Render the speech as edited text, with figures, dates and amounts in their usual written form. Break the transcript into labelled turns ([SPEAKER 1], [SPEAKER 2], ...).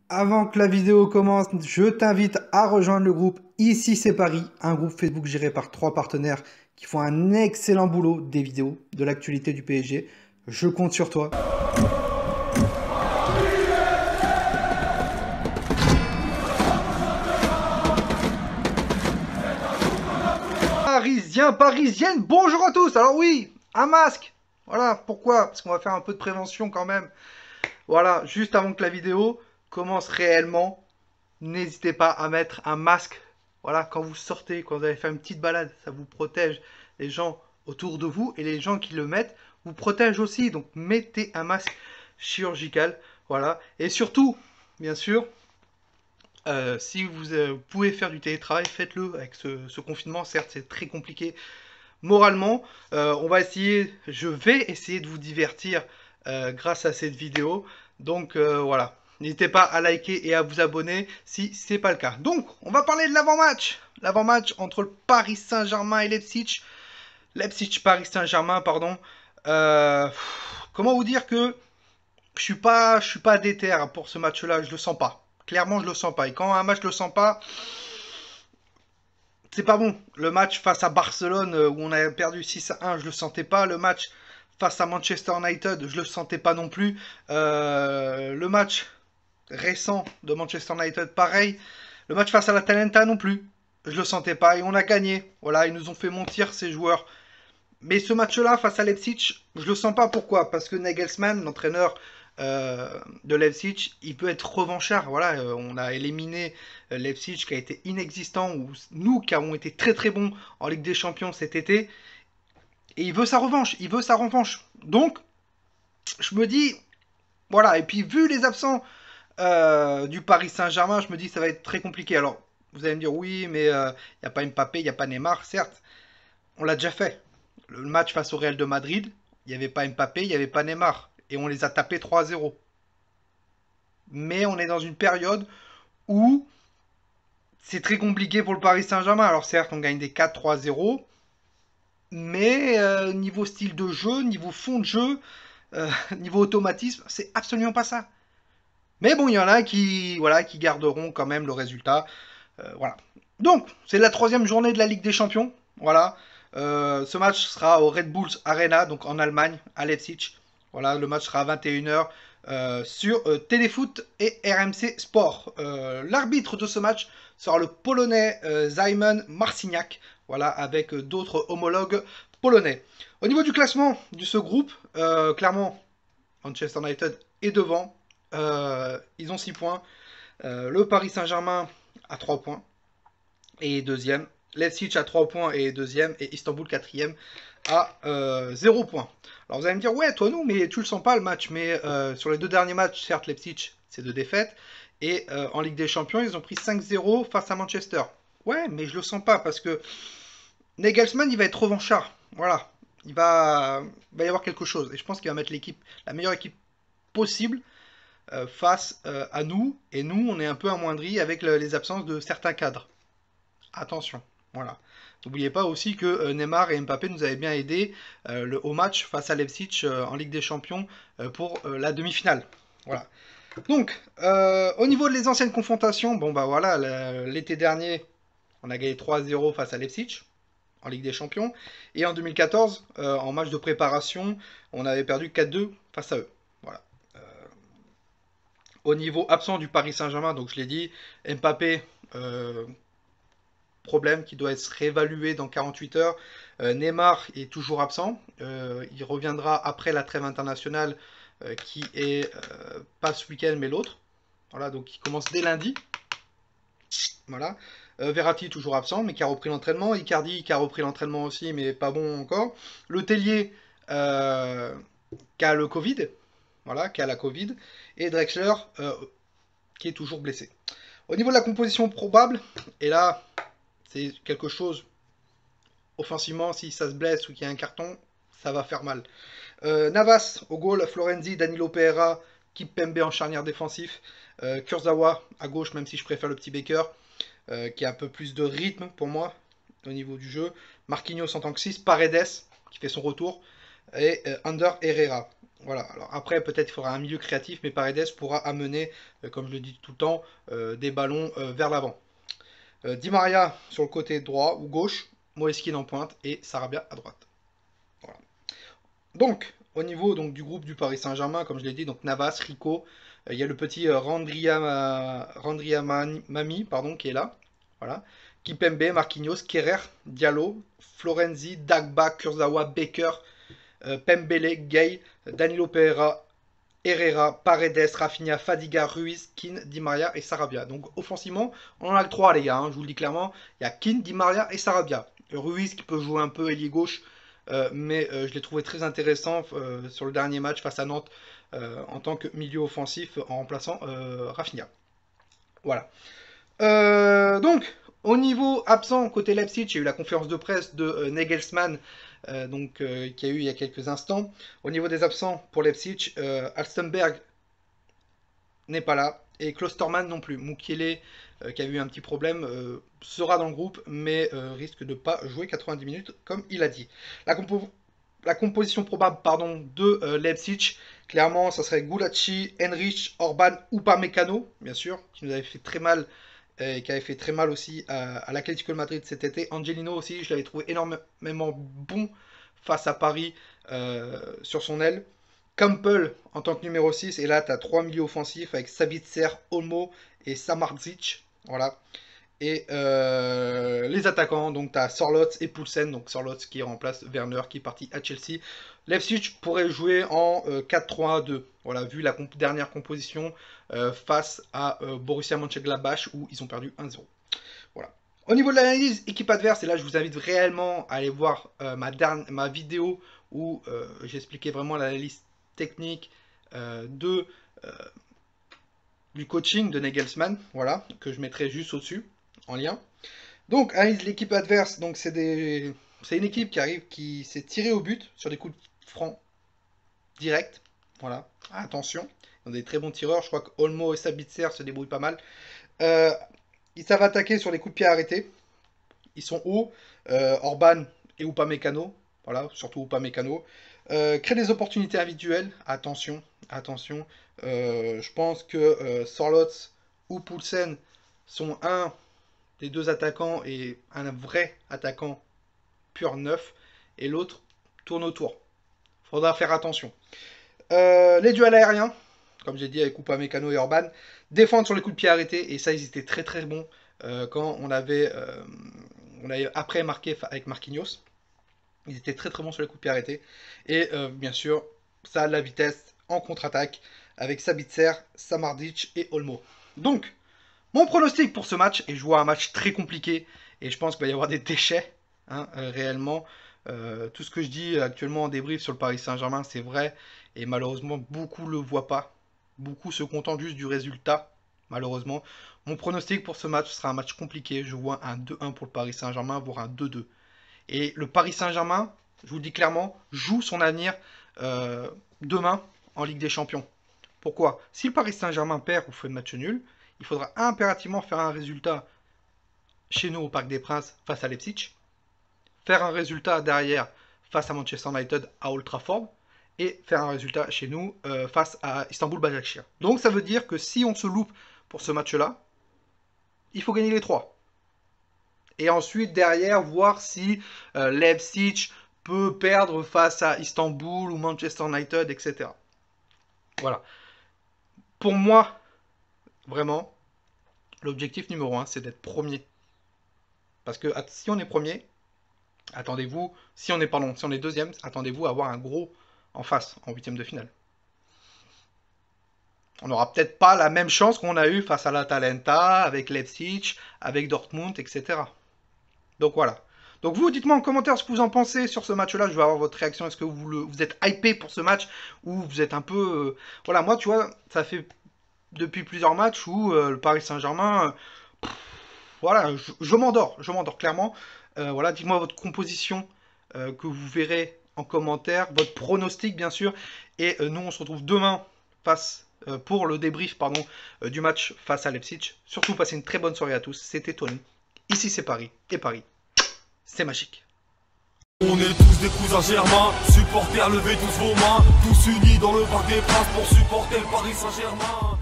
[SPEAKER 1] Avant que la vidéo commence, je t'invite à rejoindre le groupe Ici c'est Paris, un groupe Facebook géré par 3 partenaires qui font un excellent boulot des vidéos, de l'actualité du PSG. Je compte sur toi. Parisiens, parisiennes, bonjour à tous. Alors oui, un masque. Voilà, pourquoi? Parce qu'on va faire un peu de prévention quand même. Voilà, juste avant que la vidéo commence réellement, n'hésitez pas à mettre un masque. Voilà, quand vous sortez, quand vous allez faire une petite balade, ça vous protège les gens autour de vous et les gens qui le mettent vous protègent aussi. Donc mettez un masque chirurgical. Voilà. Et surtout, bien sûr, si vous pouvez faire du télétravail, faites-le avec ce confinement. Certes, c'est très compliqué moralement. Je vais essayer de vous divertir grâce à cette vidéo. Donc voilà. N'hésitez pas à liker et à vous abonner si ce n'est pas le cas. Donc, on va parler de l'avant-match. L'avant-match entre le Paris Saint-Germain et Leipzig. Leipzig-Paris Saint-Germain, pardon. Euh, Comment vous dire que je suis pas déter pour ce match-là. Je le sens pas. Clairement, je le sens pas. Et quand un match, je le sens pas, c'est pas bon. Le match face à Barcelone où on a perdu 6-1, je le sentais pas. Le match face à Manchester United, je le sentais pas non plus. Le match récent de Manchester United, pareil. Le match face à l'Atalanta non plus, je le sentais pas. Et on a gagné. Voilà, ils nous ont fait mentir ces joueurs. Mais ce match-là face à Leipzig, je le sens pas. Pourquoi? Parce que Nagelsmann, l'entraîneur de Leipzig, il peut être revanchard. Voilà, on a éliminé Leipzig qui a été inexistant, ou nous qui avons été très très bons en Ligue des Champions cet été. Et il veut sa revanche. Il veut sa revanche. Donc, je me dis, voilà. Et puis vu les absents du Paris Saint-Germain, je me dis ça va être très compliqué. Alors, vous allez me dire oui, mais il n'y a pas Mbappé, il n'y a pas Neymar, certes. On l'a déjà fait. Le match face au Real de Madrid, il n'y avait pas Mbappé, il n'y avait pas Neymar. Et on les a tapés 3-0. Mais on est dans une période où c'est très compliqué pour le Paris Saint-Germain. Alors certes, on gagne des 4-3-0. Mais niveau style de jeu, niveau fond de jeu, niveau automatisme, c'est absolument pas ça. Mais bon, il y en a qui, voilà, qui garderont quand même le résultat. Voilà. Donc, c'est la troisième journée de la Ligue des Champions. Voilà. Ce match sera au Red Bulls Arena, donc en Allemagne, à Leipzig. Voilà, le match sera à 21 h sur Téléfoot et RMC Sport. L'arbitre de ce match sera le Polonais Szymon Marciniak. Voilà, avec d'autres homologues polonais. Au niveau du classement de ce groupe, clairement, Manchester United est devant. Ils ont 6 points. Le Paris Saint-Germain a 3 points et deuxième. Leipzig a 3 points et deuxième. Et Istanbul quatrième à 0 points. Alors vous allez me dire, ouais, toi nous, mais tu le sens pas le match. Mais sur les deux derniers matchs, certes, Leipzig, c'est 2 défaites. Et en Ligue des Champions, ils ont pris 5-0 face à Manchester. Ouais, mais je le sens pas parce que Nagelsmann, il va être revanchard. Voilà. Il va y avoir quelque chose. Et je pense qu'il va mettre l'équipe, la meilleure équipe possible face à nous. Et nous, on est un peu amoindris avec les absences de certains cadres. Attention. Voilà. N'oubliez pas aussi que Neymar et Mbappé nous avaient bien aidé au match face à Leipzig en Ligue des Champions pour la demi-finale. Voilà. Donc, au niveau des anciennes confrontations, bon bah voilà, l'été dernier, on a gagné 3-0 face à Leipzig en Ligue des Champions. Et en 2014, en match de préparation, on avait perdu 4-2 face à eux. Voilà. Au niveau absent du Paris Saint-Germain, donc je l'ai dit, Mbappé, problème qui doit être réévalué dans 48 heures. Neymar est toujours absent. Il reviendra après la trêve internationale qui est pas ce week-end mais l'autre. Voilà, donc il commence dès lundi. Voilà. Verratti toujours absent, mais qui a repris l'entraînement. Icardi qui a repris l'entraînement aussi, mais pas bon encore. Le Tellier qui a le Covid. Voilà, qui a la Covid. Et Drexler qui est toujours blessé. Au niveau de la composition probable, et là, c'est quelque chose, offensivement, si ça se blesse ou qu'il y a un carton, ça va faire mal. Navas au goal, Florenzi, Danilo Pereira, Kimpembe en charnière défensif, Kurzawa à gauche, même si je préfère le petit Baker, qui a un peu plus de rythme pour moi au niveau du jeu. Marquinhos en tant que 6, Paredes qui fait son retour, et Ander Herrera. Voilà, alors après peut-être il faudra un milieu créatif, mais Paredes pourra amener, comme je le dis tout le temps, des ballons vers l'avant. Di Maria sur le côté droit ou gauche, Moeskin en pointe et Sarabia à droite. Voilà. Donc, au niveau donc, du groupe du Paris Saint-Germain, comme je l'ai dit, donc Navas, Rico, il y a le petit Randria Mami, pardon, qui est là. Voilà. Kipembe, Marquinhos, Kerrer, Diallo, Florenzi, Dagba, Kurzawa, Baker, Pembele, Gay, Danilo Pereira, Herrera, Paredes, Rafinha, Fadiga, Ruiz, Kean, Di Maria et Sarabia. Donc offensivement, on en a que 3 les gars, hein, je vous le dis clairement. Il y a Kean, Di Maria et Sarabia. Ruiz qui peut jouer un peu ailier gauche, mais je l'ai trouvé très intéressant sur le dernier match face à Nantes en tant que milieu offensif en remplaçant Rafinha. Voilà. Donc, au niveau absent côté Leipzig, il y a eu la conférence de presse de Nagelsmann, qui a eu il y a quelques instants. Au niveau des absents pour Leipzig, Alstenberg n'est pas là et Klostermann non plus. Mukiele, qui a eu un petit problème, sera dans le groupe, mais risque de ne pas jouer 90 minutes comme il a dit. La composition probable de Leipzig, clairement, ça serait Gulacsi, Henrich, Orban, Upamecano, bien sûr, qui nous avait fait très mal et qui avait fait très mal aussi à l'Atlético de Madrid cet été. Angelino aussi, je l'avais trouvé énormément bon face à Paris sur son aile. Campbell en tant que numéro 6, et là tu as 3 milieux offensifs avec Sabitzer, Olmo et Samardzic. Voilà. Et les attaquants, donc tu as Sorloth et Poulsen, donc Sorloth qui remplace Werner qui est parti à Chelsea. Leipzig pourrait jouer en 4-3-2, voilà, vu la dernière composition face à Borussia Mönchengladbach où ils ont perdu 1-0. Voilà. Au niveau de l'analyse équipe adverse, et là je vous invite réellement à aller voir ma vidéo où j'expliquais vraiment l'analyse technique du coaching de Nagelsmann, voilà, que je mettrai juste au-dessus en lien. Donc, analyse l'équipe adverse, donc c'est une équipe qui s'est tirée au but sur des coups de franc directs. Voilà, attention, ils ont des très bons tireurs. Je crois que Olmo et Sabitzer se débrouillent pas mal. Ils savent attaquer sur les coups de pied arrêtés. Ils sont hauts. Orban et Upamecano. Voilà, surtout Upamecano. Créer des opportunités individuelles. Attention, attention. Je pense que Sorloth ou Poulsen sont un des deux attaquants et un vrai attaquant pur neuf, et l'autre tourne autour. Faudra faire attention. Les duels aériens, comme j'ai dit avec Upamecano et Orban, défendre sur les coups de pied arrêtés, et ça ils étaient très très bons quand on avait après marqué avec Marquinhos. Ils étaient très très bons sur les coups de pied arrêtés. Et bien sûr, ça a de la vitesse en contre-attaque avec Sabitzer, Samardzic et Olmo. Donc, mon pronostic pour ce match, et je vois un match très compliqué, et je pense qu'il va y avoir des déchets, hein, réellement. Tout ce que je dis actuellement en débrief sur le Paris Saint-Germain, c'est vrai, et malheureusement, beaucoup ne le voient pas. Beaucoup se contentent juste du résultat, malheureusement. Mon pronostic pour ce match sera un match compliqué. Je vois un 2-1 pour le Paris Saint-Germain, voire un 2-2. Et le Paris Saint-Germain, je vous le dis clairement, joue son avenir demain en Ligue des Champions. Pourquoi? Si le Paris Saint-Germain perd ou fait match nul, il faudra impérativement faire un résultat chez nous au Parc des Princes face à Leipzig, faire un résultat derrière face à Manchester United à Old Trafford, et faire un résultat chez nous face à Istanbul Başakşehir. Donc ça veut dire que si on se loupe pour ce match-là, il faut gagner les 3. Et ensuite, derrière, voir si Leipzig peut perdre face à Istanbul ou Manchester United, etc. Voilà. Pour moi, vraiment, l'objectif numéro 1, c'est d'être premier. Parce que si on est premier, attendez-vous, si on est deuxième, attendez-vous à avoir un gros en face, en huitième de finale. On n'aura peut-être pas la même chance qu'on a eu face à l'Atalanta, avec Leipzig, avec Dortmund, etc. Donc voilà. Donc vous, dites-moi en commentaire ce que vous en pensez sur ce match-là. Je veux avoir votre réaction. Est-ce que vous êtes hypé pour ce match ou vous êtes un peu... Voilà, moi, tu vois, ça fait depuis plusieurs matchs où le Paris Saint-Germain... voilà, je m'endors clairement. Voilà, dites-moi votre composition que vous verrez en commentaire, votre pronostic, bien sûr. Et nous, on se retrouve demain pour le débrief du match face à Leipzig. Surtout, passez une très bonne soirée à tous. C'était Tony. Ici, c'est Paris. Et Paris, c'est magique.
[SPEAKER 2] On est tous des cousins germains. supporters, levez tous vos mains, tous unis dans le Parc des Princes pour supporter le Paris Saint-Germain.